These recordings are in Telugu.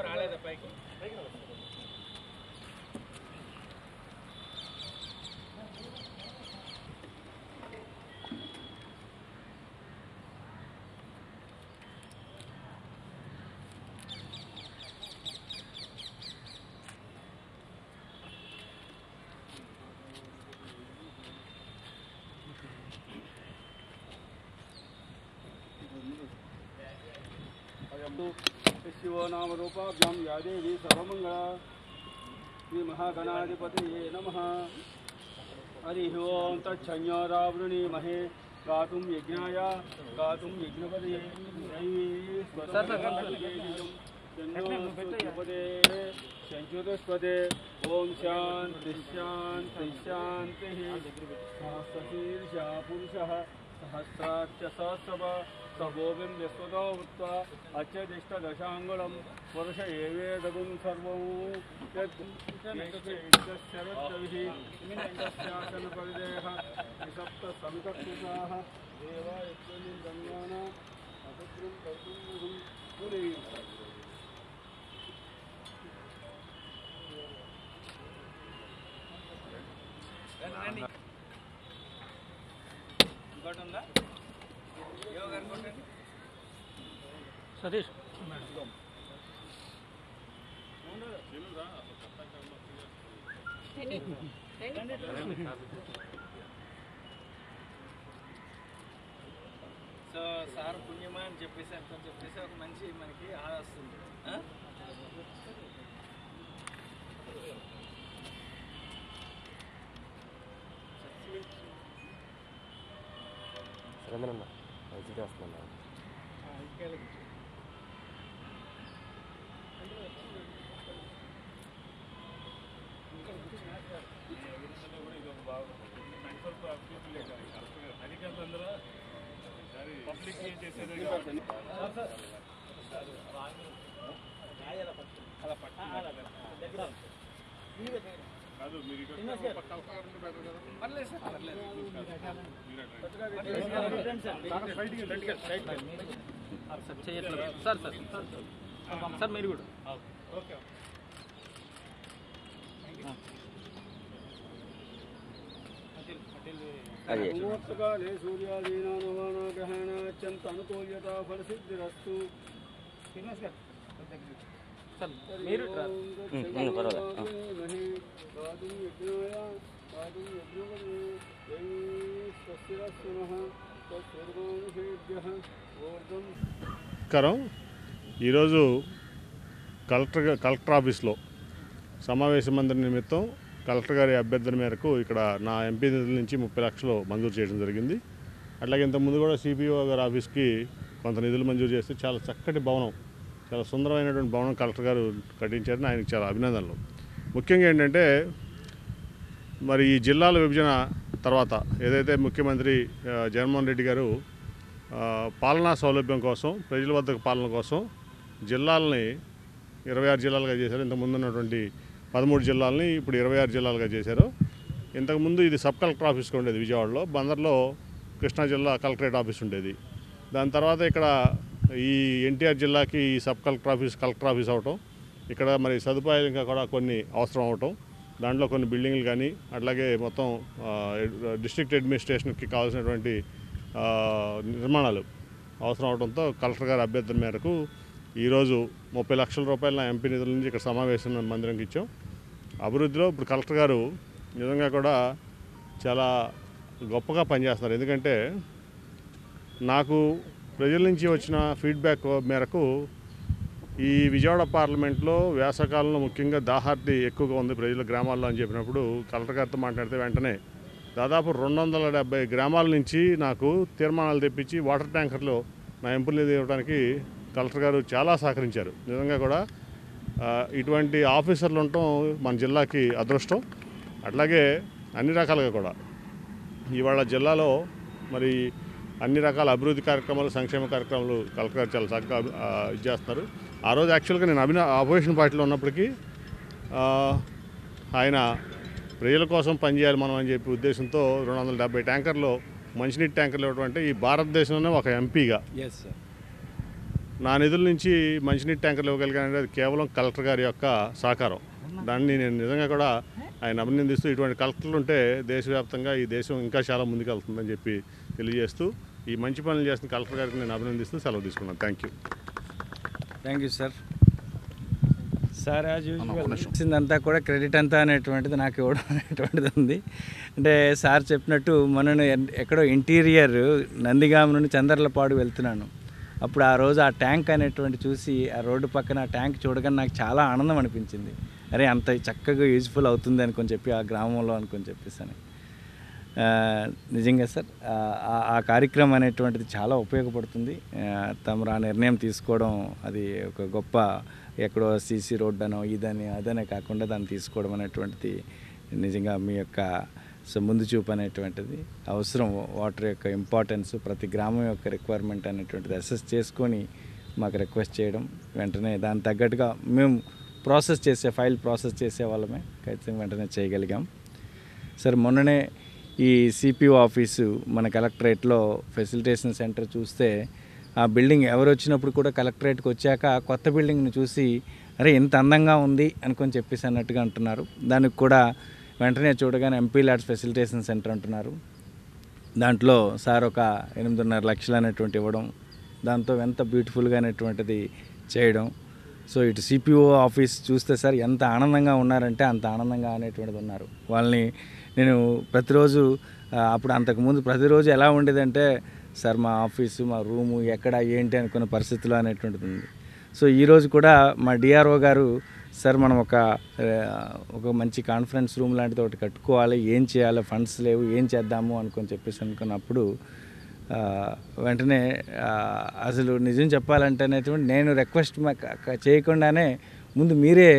రాలేదా పైకి शिवो नाम रूपाभ्यां या देवी सर्वमंगला श्री महागणाधिपतये नमः। हरिः ओं तच्छन्योरावृणीमहे गातुं यज्ञाय गातुं यज्ञपदये संयुतस्पदे ओं शान्ति शान्ति शान्तिः। सहस्रशीर्षः पुरुषः सहस्राच्च सहस्रः सभोगिं यस्वतो भूत्वा अच्यदिष्टदशाङ्गुलं वर्ष एवेदगुं सर्वं यद्यश्चरद्रविः सप्तसमितकृताः देवा यज्ञं गङ्गाना अभद्रं कर्तुं पुरी సతీష్ సో సార్ పుణ్యమా అని చెప్పేసి అర్థం చెప్పేసి ఒక మంచి మనకి ఆద వస్తుంది. సురేంద్రన్న మంచి చేస్తున్నా సార్ సార్ సార్ మీరు కూడా ఓకే मुहूर्तकाले सूर्यादीनां नवानाग्रहाणात्यन्त अनुकूल्यता फलसिद्धिरस्तु। మీరు ఈరోజు కలెక్టర్ ఆఫీస్లో సమావేశ మందిరం నిమిత్తం కలెక్టర్ గారి అభ్యర్థన మేరకు ఇక్కడ నా ఎంపీ నిధుల నుంచి 30 లక్షలు మంజూరు చేయడం జరిగింది. అట్లాగే ఇంతకుముందు కూడా సిపిఓ గారి ఆఫీస్కి కొంత నిధులు మంజూరు చేస్తే చాలా చక్కటి భవనం, చాలా సుందరమైనటువంటి భవనం కలెక్టర్ గారు కట్టించారని ఆయనకు చాలా అభినందనలు. ముఖ్యంగా ఏంటంటే మరి ఈ జిల్లాల విభజన తర్వాత ఏదైతే ముఖ్యమంత్రి జగన్మోహన్ రెడ్డి గారు పాలనా సౌలభ్యం కోసం, ప్రజల వద్దకు పాలన కోసం జిల్లాలని 26 జిల్లాలుగా చేశారు. ఇంతకుముందు ఉన్నటువంటి 13 జిల్లాలని ఇప్పుడు 26 జిల్లాలుగా చేశారు. ఇంతకుముందు ఇది సబ్ కలెక్టర్ ఆఫీస్గా ఉండేది విజయవాడలో, బందర్లో కృష్ణా జిల్లా కలెక్టరేట్ ఆఫీస్ ఉండేది. దాని తర్వాత ఇక్కడ ఈ ఎన్టీఆర్ జిల్లాకి ఈ సబ్ కలెక్టర్ ఆఫీస్ అవటం, ఇక్కడ మరి సదుపాయాలు ఇంకా కూడా కొన్ని అవసరం అవటం, దాంట్లో కొన్ని బిల్డింగ్లు కానీ అట్లాగే మొత్తం డిస్ట్రిక్ట్ అడ్మినిస్ట్రేషన్కి కావాల్సినటువంటి నిర్మాణాలు అవసరం అవడంతో కలెక్టర్ గారి అభ్యర్థన మేరకు ఈరోజు 30 లక్షల రూపాయల నా ఎంపీ నిధుల నుంచి ఇక్కడ సమావేశం మందిరంకి ఇచ్చాం. అభివృద్ధిలో ఇప్పుడు కలెక్టర్ గారు నిజంగా కూడా చాలా గొప్పగా పనిచేస్తున్నారు. ఎందుకంటే నాకు ప్రజల నుంచి వచ్చిన ఫీడ్బ్యాక్ మేరకు ఈ విజయవాడ పార్లమెంట్లో వేసవకాలంలో ముఖ్యంగా దాహార్తి ఎక్కువగా ఉంది ప్రజల గ్రామాల్లో అని చెప్పినప్పుడు కలెక్టర్ గారితో మాట్లాడితే వెంటనే దాదాపు 270 గ్రామాల నుంచి నాకు తీర్మానాలు తెప్పించి వాటర్ ట్యాంకర్లో నా ఎంపుల్ని ఇవ్వడానికి కలెక్టర్ గారు చాలా సహకరించారు. నిజంగా కూడా ఇటువంటి ఆఫీసర్లు ఉండటం మన జిల్లాకి అదృష్టం. అట్లాగే అన్ని రకాలుగా కూడా ఇవాళ జిల్లాలో మరి అన్ని రకాల అభివృద్ధి కార్యక్రమాలు, సంక్షేమ కార్యక్రమాలు కలెక్టర్ గారు చాలా చక్కగా ఇది చేస్తున్నారు. ఆ రోజు యాక్చువల్గా నేను అపోజిషన్ పార్టీలో ఉన్నప్పటికీ ఆయన ప్రజల కోసం పనిచేయాలి మనం అని చెప్పి ఉద్దేశంతో 270 ట్యాంకర్లు మంచినీటి ట్యాంకర్లు ఇవ్వడం అంటే ఈ భారతదేశంలోనే ఒక ఎంపీగా నా నిధుల నుంచి మంచినీటి ట్యాంకర్లు ఇవ్వగలిగానంటే అది కేవలం కలెక్టర్ గారి యొక్క సహకారం. దాన్ని నేను నిజంగా కూడా ఆయన అభినందిస్తూ ఇటువంటి కలెక్టర్లు ఉంటే దేశవ్యాప్తంగా ఈ దేశం ఇంకా చాలా ముందుకెళ్తుందని చెప్పి తెలియజేస్తూ ఈ మంచి పనులు చేస్తున్న కలెక్టర్ గారికి నేను అభినందిస్తూ సెలవు తీసుకున్నాను. Thank you sir. Sir as usual ఇచ్చిందంతా కూడా క్రెడిట్ అంతా అనేటువంటిది నాకు ఇవ్వడం అనేటువంటిది ఉంది. అంటే సార్ చెప్పినట్టు మనను ఎక్కడో ఇంటీరియర్ నందిగామ నుండి చందర్లపాడు వెళ్తున్నాను. అప్పుడు ఆ రోజు ఆ ట్యాంక్ అనేటువంటి చూసి ఆ రోడ్డు పక్కన ఆ ట్యాంక్ చూడగానే నాకు చాలా ఆనందం అనిపించింది. అరే అంత చక్కగా యూజ్ఫుల్ అవుతుంది అనుకొని చెప్పి ఆ గ్రామంలో అనుకొని చెప్పేసాను. నిజంగా సార్ ఆ కార్యక్రమం అనేటువంటిది చాలా ఉపయోగపడుతుంది. తమరు ఆ నిర్ణయం తీసుకోవడం అది ఒక గొప్ప, ఎక్కడో సీసీ రోడ్ అనో ఇదని అదనే కాకుండా దాన్ని తీసుకోవడం అనేటువంటిది నిజంగా మీ యొక్క ముందు చూపు అనేటువంటిది అవసరం. వాటర్ యొక్క ఇంపార్టెన్స్, ప్రతి గ్రామం యొక్క రిక్వైర్మెంట్ అనేటువంటిది అసెస్ చేసుకొని మాకు రిక్వెస్ట్ చేయడం, వెంటనే దానికి తగ్గట్టుగా మేము ఫైల్ ప్రాసెస్ చేసే వాళ్ళమే ఖచ్చితంగా వెంటనే చేయగలిగాం. సార్ మొన్ననే ఈ సిపిఓ ఆఫీసు మన కలెక్టరేట్లో ఫెసిలిటేషన్ సెంటర్ చూస్తే ఆ బిల్డింగ్ ఎవరు వచ్చినప్పుడు కూడా కలెక్టరేట్కి వచ్చాక కొత్త బిల్డింగ్ని చూసి అరే ఇంత అందంగా ఉంది అనుకొని చెప్పేసి అన్నట్టుగా అంటున్నారు. దానికి కూడా వెంటనే చూడగానే ఎంపీ ల్యాడ్స్ ఫెసిలిటేషన్ సెంటర్ అంటున్నారు. దాంట్లో సార్ ఒక 8.5 లక్షలు అనేటువంటి ఇవ్వడం, దాంతో ఎంత బ్యూటిఫుల్గా అనేటువంటిది చేయడం. సో ఇటు సిపిఓ ఆఫీస్ చూస్తే సార్ ఎంత ఆనందంగా ఉన్నారంటే అంత ఆనందంగా అనేటువంటిది ఉన్నారు. వాళ్ళని నేను ప్రతిరోజు అప్పుడు అంతకుముందు ప్రతిరోజు ఎలా ఉండేదంటే సార్ మా ఆఫీసు, మా రూము ఎక్కడ ఏంటి అనుకున్న పరిస్థితులు అనేటువంటిది ఉంది. సో ఈరోజు కూడా మా డిఆర్ఓ గారు సార్ మనం ఒక మంచి కాన్ఫరెన్స్ రూమ్ లాంటిది ఒకటి కట్టుకోవాలి, ఏం చేయాలి, ఫండ్స్ లేవు, ఏం చేద్దాము అనుకొని చెప్పేసి అనుకున్నప్పుడు వెంటనే అసలు నిజం చెప్పాలంటే అనేటువంటి నేను రిక్వెస్ట్ చేయకుండానే ముందు మీరే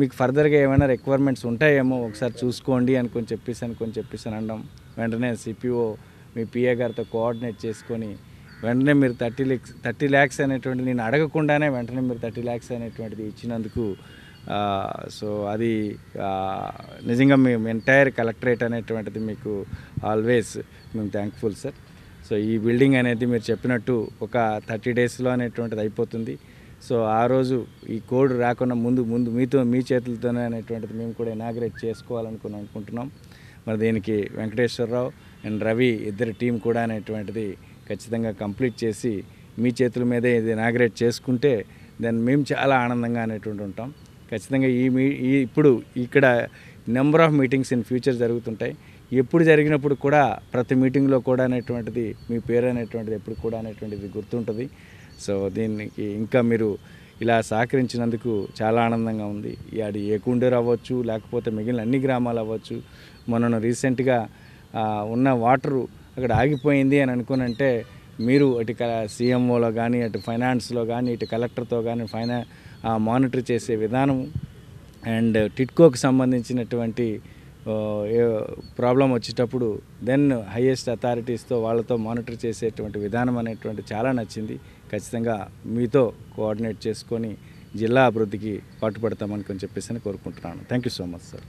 మీకు ఫర్దర్గా ఏమైనా రిక్వైర్మెంట్స్ ఉంటాయేమో ఒకసారి చూసుకోండి అనుకొని చెప్పేసి అనడం, వెంటనే సిపిఓ మీ పిఏ గారితో కోఆర్డినేట్ చేసుకొని వెంటనే మీరు 30 lakhs అనేటువంటి నేను అడగకుండానే వెంటనే మీరు 30 lakhs అనేటువంటిది ఇచ్చినందుకు సో అది నిజంగా మేము ఎంటైర్ కలెక్టరేట్ అనేటువంటిది మీకు ఆల్వేస్ మేము థ్యాంక్ఫుల్ సార్. సో ఈ బిల్డింగ్ అనేది మీరు చెప్పినట్టు ఒక 30 daysలో అనేటువంటిది అయిపోతుంది. సో ఆ రోజు ఈ కోడ్ రాకుండా ముందు మీ చేతులతోనే అనేటువంటిది మేము కూడా ఇనాగ్రేట్ అనుకుంటున్నాం. మరి దీనికి వెంకటేశ్వరరావు అండ్ రవి ఇద్దరి టీం కూడా అనేటువంటిది ఖచ్చితంగా కంప్లీట్ చేసి మీ చేతుల మీదే ఇది ఇనాగ్రేట్ చేసుకుంటే దెన్ మేము చాలా ఆనందంగా అనేటువంటి ఉంటాం. ఖచ్చితంగా ఇప్పుడు ఇక్కడ number of meetings in future జరుగుతుంటాయి. ఎప్పుడు జరిగినప్పుడు కూడా ప్రతి మీటింగ్లో కూడా అనేటువంటిది మీ పేరు అనేటువంటిది ఎప్పుడు కూడా అనేటువంటిది గుర్తుంటుంది. సో దీనికి ఇంకా మీరు ఇలా సహకరించినందుకు చాలా ఆనందంగా ఉంది. అది ఏకుండూరు అవ్వచ్చు, లేకపోతే మిగిలిన అన్ని గ్రామాలు అవ్వచ్చు. మొన్న రీసెంట్గా ఉన్న వాటరు అక్కడ ఆగిపోయింది అని అనుకునంటే మీరు అటు సీఎంఓలో కానీ, అటు ఫైనాన్స్లో కానీ, ఇటు కలెక్టర్తో కానీ మానిటర్ చేసే విధానం అండ్ టిట్కోకి సంబంధించినటువంటి ప్రాబ్లం వచ్చేటప్పుడు దెన్ హైయెస్ట్ అథారిటీస్తో వాళ్ళతో మానిటర్ చేసేటువంటి విధానం అనేటువంటి చాలా నచ్చింది. ఖచ్చితంగా మీతో కోఆర్డినేట్ చేసుకొని జిల్లా అభివృద్ధికి పాటుపడతామని చెప్పేసి కోరుకుంటున్నాను. Thank you so much sir.